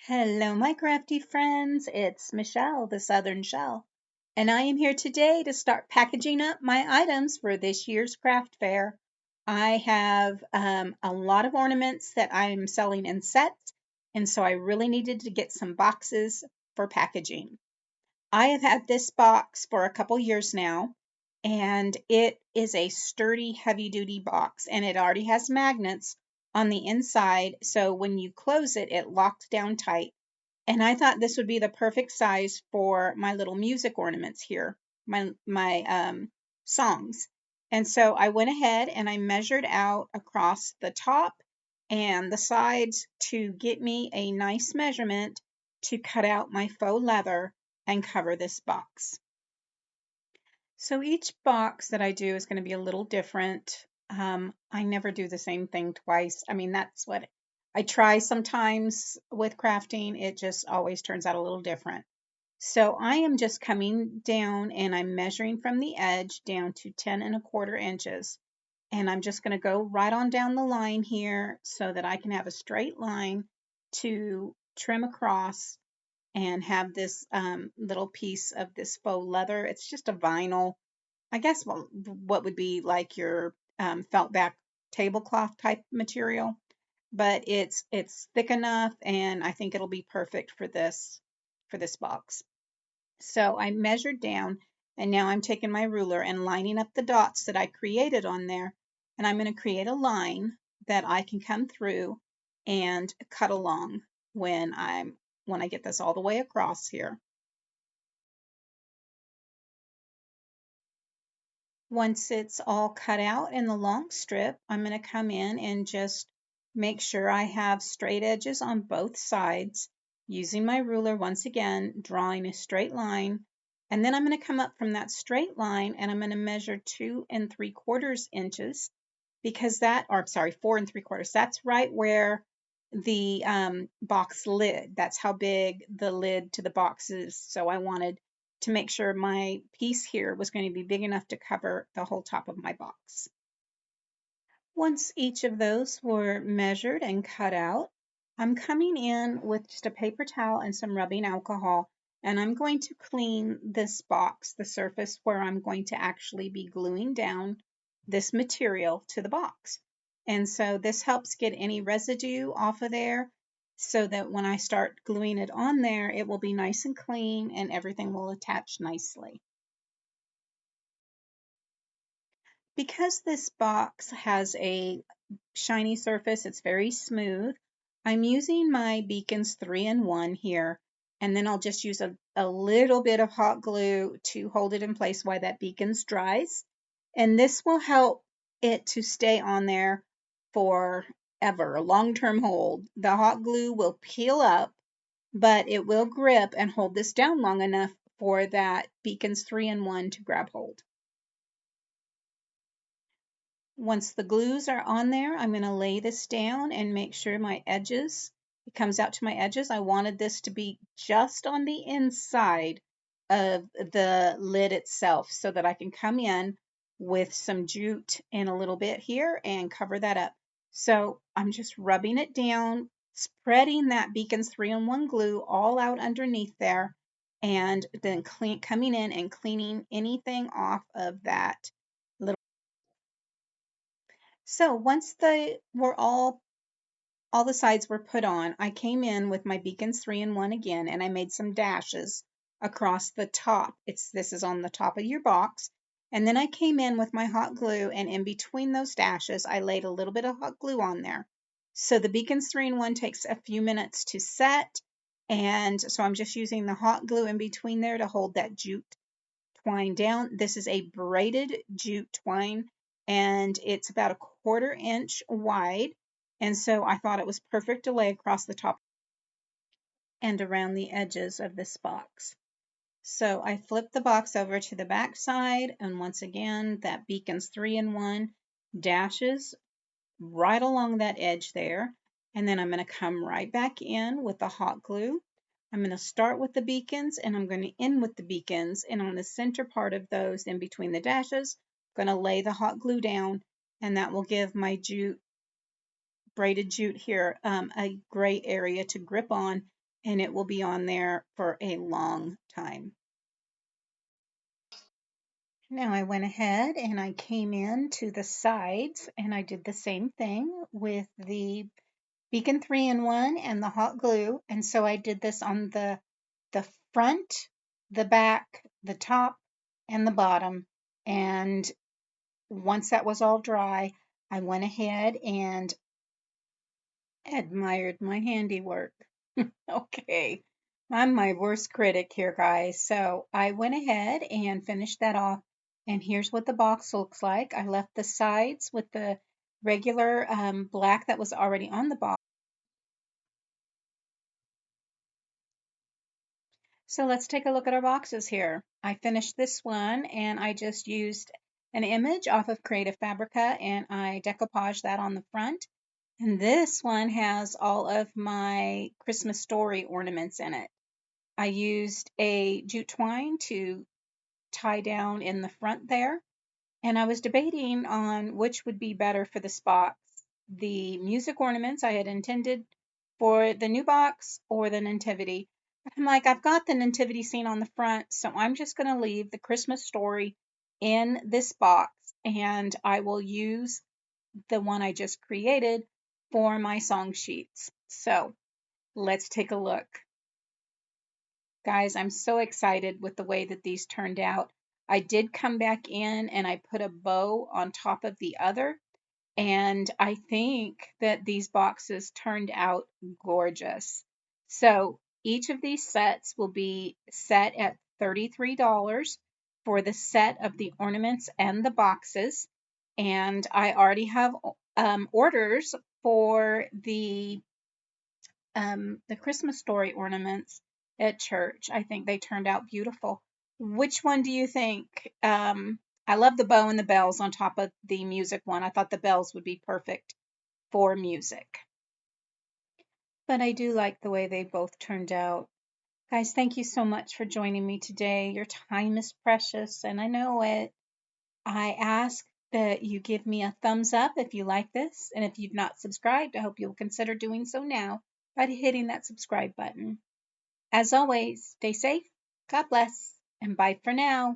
Hello, my crafty friends. It's Michelle, the Southern Shell, and I am here today to start packaging up my items for this year's craft fair. I have a lot of ornaments that I'm selling in sets, and so I really needed to get some boxes for packaging. I have had this box for a couple years now, and it is a sturdy, heavy duty box, and it already has magnets on the inside. So when you close it, it locks down tight. And I thought this would be the perfect size for my little music ornaments here, my songs. And so I went ahead and I measured out across the top and the sides to get me a nice measurement to cut out my faux leather and cover this box. So each box that I do is going to be a little different. I never do the same thing twice. I mean, that's what I try sometimes with crafting. It just always turns out a little different. So I am just coming down and I'm measuring from the edge down to 10 1/4 inches. And I'm just going to go right on down the line here so that I can have a straight line to trim across and have this little piece of this faux leather. It's just a vinyl, I guess what would be like your felt back tablecloth type material, but it's thick enough, and I think it'll be perfect for this box. So I measured down, and now I'm taking my ruler and lining up the dots that I created on there, and I'm going to create a line that I can come through and cut along when I get this all the way across here. Once it's all cut out in the long strip, I'm going to come in and just make sure I have straight edges on both sides, using my ruler once again, drawing a straight line. And then I'm going to come up from that straight line and I'm going to measure 2 3/4 inches because or sorry, 4 3/4. That's right where the box lid, that's how big the lid to the box is. So I wanted to make sure my piece here was going to be big enough to cover the whole top of my box. Once each of those were measured and cut out, I'm coming in with just a paper towel and some rubbing alcohol, and I'm going to clean this box, the surface where I'm going to actually be gluing down this material to the box. And so this helps get any residue off of there so that when I start gluing it on there, it will be nice and clean and everything will attach nicely. Because this box has a shiny surface, it's very smooth, I'm using my Beacons 3-in-1 here, and then I'll just use a little bit of hot glue to hold it in place while that Beacons dries. And this will help it to stay on there forever, a long-term hold. The hot glue will peel up, but it will grip and hold this down long enough for that Beacons 3-in-1 to grab hold. Once the glues are on there, I'm going to lay this down and make sure my edges, it comes out to my edges. I wanted this to be just on the inside of the lid itself so that I can come in with some jute in a little bit here and cover that up. So I'm just rubbing it down, spreading that Beacons 3-in-1 glue all out underneath there, and then coming in and cleaning anything off of that little. So once they were all the sides were put on, I came in with my Beacons 3-in-1 again, and I made some dashes across the top. This is on the top of your box. And then I came in with my hot glue, and in between those dashes, I laid a little bit of hot glue on there. So the Beacons 3-in-1 takes a few minutes to set, and so I'm just using the hot glue in between there to hold that jute twine down. This is a braided jute twine, and it's about a 1/4 inch wide. And so I thought it was perfect to lay across the top and around the edges of this box. So I flipped the box over to the back side, and once again, that Beacons 3-in-1 dashes right along that edge there. And then I'm going to come right back in with the hot glue. I'm going to start with the beacons and I'm going to end with the beacons. And on the center part of those in between the dashes, I'm going to lay the hot glue down, and that will give my braided jute here a great area to grip on and it will be on there for a long time. Now I went ahead and I came in to the sides and I did the same thing with the Beacon 3-in-1 and the hot glue. And so I did this on the front, the back, the top, and the bottom. And once that was all dry, I went ahead and admired my handiwork. Okay, I'm my worst critic here, guys. So I went ahead and finished that off. And here's what the box looks like. I left the sides with the regular black that was already on the box. So let's take a look at our boxes here. I finished this one and I just used an image off of Creative Fabrica and I decoupaged that on the front. And this one has all of my Christmas story ornaments in it. I used a jute twine to tie down in the front there, and I was debating on which would be better for this box. The music ornaments I had intended for the new box or the nativity. I'm like, I've got the nativity scene on the front, so I'm just going to leave the Christmas story in this box, and I will use the one I just created for my song sheets. So let's take a look. Guys, I'm so excited with the way that these turned out. I did come back in and I put a bow on top of the other, and I think that these boxes turned out gorgeous. So each of these sets will be set at $33 for the set of the ornaments and the boxes. And I already have orders for the Christmas story ornaments at church. I think they turned out beautiful. Which one do you think? I love the bow and the bells on top of the music one. I thought the bells would be perfect for music. But I do like the way they both turned out. Guys, thank you so much for joining me today. Your time is precious, and I know it. I ask that you give me a thumbs up if you like this, and if you've not subscribed, I hope you'll consider doing so now by hitting that subscribe button. As always, stay safe, God bless, and bye for now.